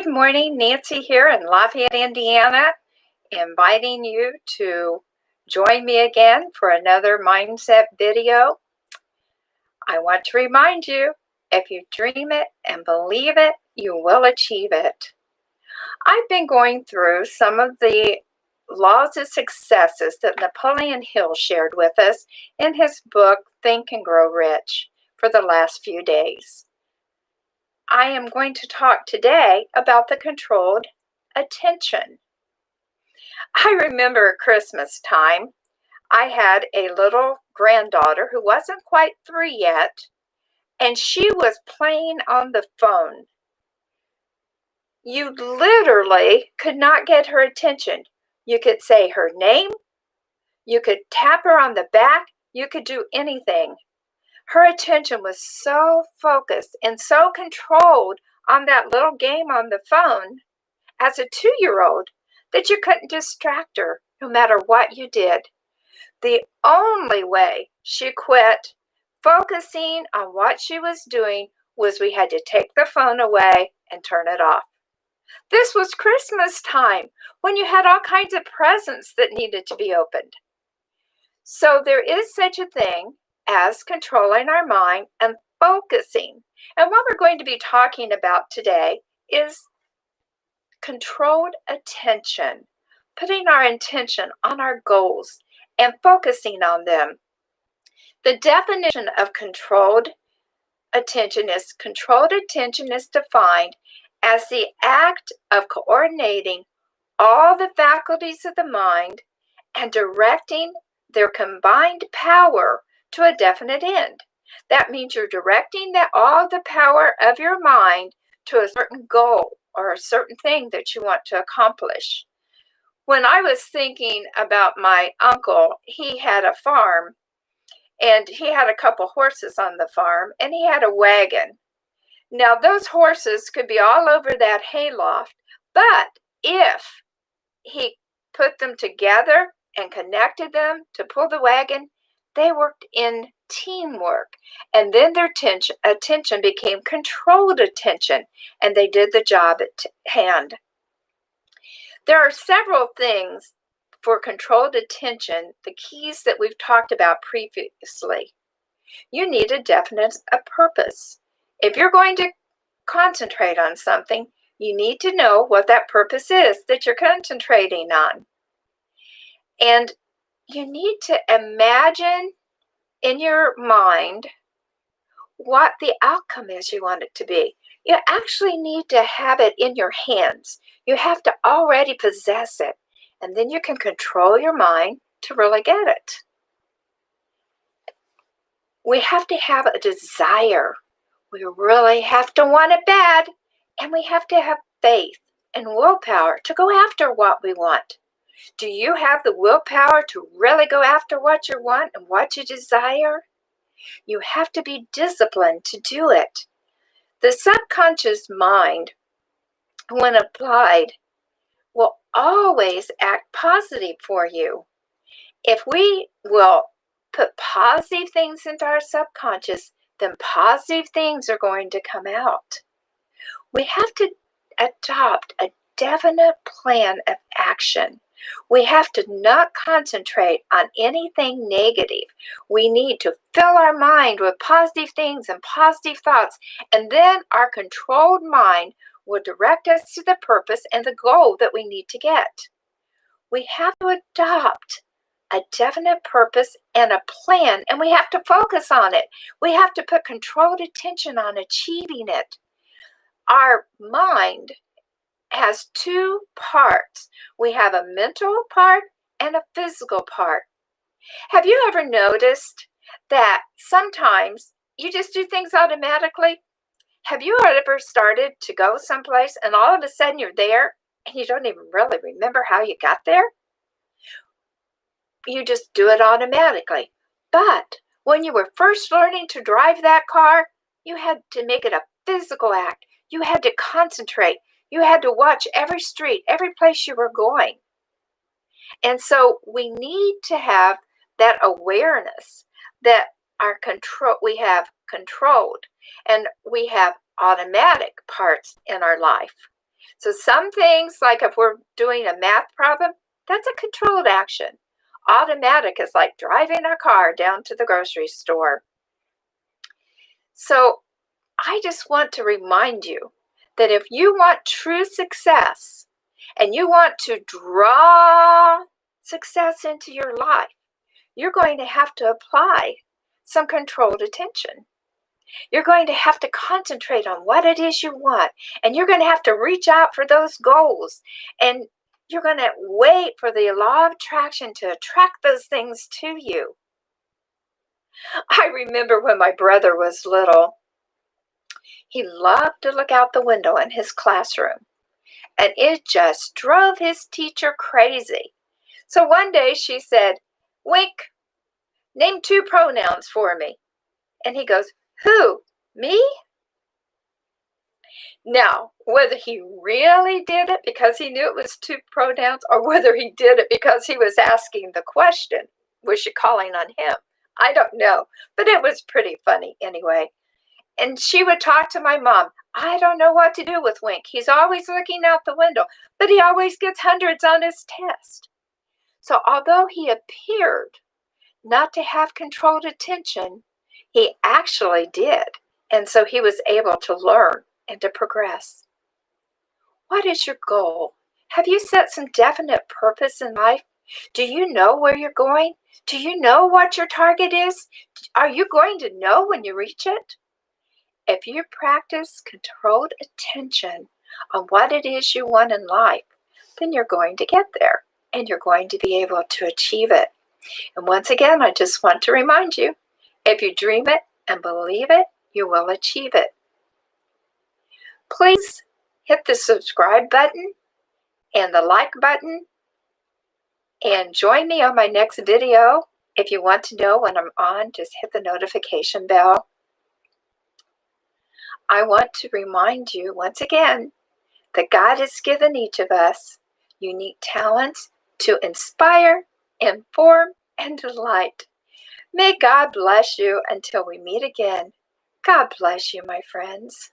Good morning, Nancy here in Lafayette, Indiana, inviting you to join me again for another mindset video. I want to remind you, if you dream it and believe it, you will achieve it. I've been going through some of the laws of successes that Napoleon Hill shared with us in his book, Think and Grow Rich, for the last few days. I am going to talk today about the controlled attention. I remember at Christmas time, I had a little granddaughter who wasn't quite 3 yet, and she was playing on the phone. You literally could not get her attention. You could say her name, you could tap her on the back, you could do anything. Her attention was so focused and so controlled on that little game on the phone as a 2-year-old that you couldn't distract her no matter what you did. The only way she quit focusing on what she was doing was we had to take the phone away and turn it off. This was Christmas time when you had all kinds of presents that needed to be opened. So there is such a thing as controlling our mind and focusing. And what we're going to be talking about today is controlled attention, putting our attention on our goals and focusing on them. The definition of controlled attention is defined as the act of coordinating all the faculties of the mind and directing their combined power to a definite end. That means you're directing all the power of your mind to a certain goal or a certain thing that you want to accomplish. When I was thinking about my uncle, he had a farm and he had a couple horses on the farm and he had a wagon. Now those horses could be all over that hayloft, but if he put them together and connected them to pull the wagon, they worked in teamwork. And then their attention became controlled attention, and they did the job at hand. There are several things for controlled attention, the keys that we've talked about previously. You need a definite purpose. If you're going to concentrate on something, you need to know what that purpose is that you're concentrating on. And you need to imagine in your mind what the outcome is you want it to be. You actually need to have it in your hands. You have to already possess it, and then you can control your mind to really get it. We have to have a desire. We really have to want it bad, and we have to have faith and willpower to go after what we want. Do you have the willpower to really go after what you want and what you desire? You have to be disciplined to do it. The subconscious mind, when applied, will always act positive for you. If we will put positive things into our subconscious, then positive things are going to come out. We have to adopt a definite plan of action. We have to not concentrate on anything negative. We need to fill our mind with positive things and positive thoughts, and then our controlled mind will direct us to the purpose and the goal that we need to get. We have to adopt a definite purpose and a plan, and we have to focus on it. We have to put controlled attention on achieving it. Our mind has 2 parts. We have a mental part and a physical part. Have you ever noticed that sometimes you just do things automatically? Have you ever started to go someplace and all of a sudden you're there and you don't even really remember how you got there? You just do it automatically. But when you were first learning to drive that car, you had to make it a physical act. You had to concentrate. You had to watch every street, every place you were going. And so we need to have that awareness that we have controlled and we have automatic parts in our life. So some things, like if we're doing a math problem, that's a controlled action. Automatic is like driving a car down to the grocery store. So I just want to remind you that if you want true success and you want to draw success into your life, you're going to have to apply some controlled attention. You're going to have to concentrate on what it is you want, and you're going to have to reach out for those goals, and you're going to wait for the law of attraction to attract those things to you. I remember when my brother was little, he loved to look out the window in his classroom, and it just drove his teacher crazy. So one day she said, "Wink, name 2 pronouns for me." And he goes, "Who? Me?" Now, whether he really did it because he knew it was 2 pronouns or whether he did it because he was asking the question, was she calling on him? I don't know, but it was pretty funny anyway. And she would talk to my mom. "I don't know what to do with Wink. He's always looking out the window, but he always gets hundreds on his test." So although he appeared not to have controlled attention, he actually did. And so he was able to learn and to progress. What is your goal? Have you set some definite purpose in life? Do you know where you're going? Do you know what your target is? Are you going to know when you reach it? If you practice controlled attention on what it is you want in life, then you're going to get there and you're going to be able to achieve it. And once again, I just want to remind you, if you dream it and believe it, you will achieve it. Please hit the subscribe button and the like button and join me on my next video. If you want to know when I'm on, just hit the notification bell. I want to remind you once again that God has given each of us unique talents to inspire, inform, and delight. May God bless you until we meet again. God bless you, my friends.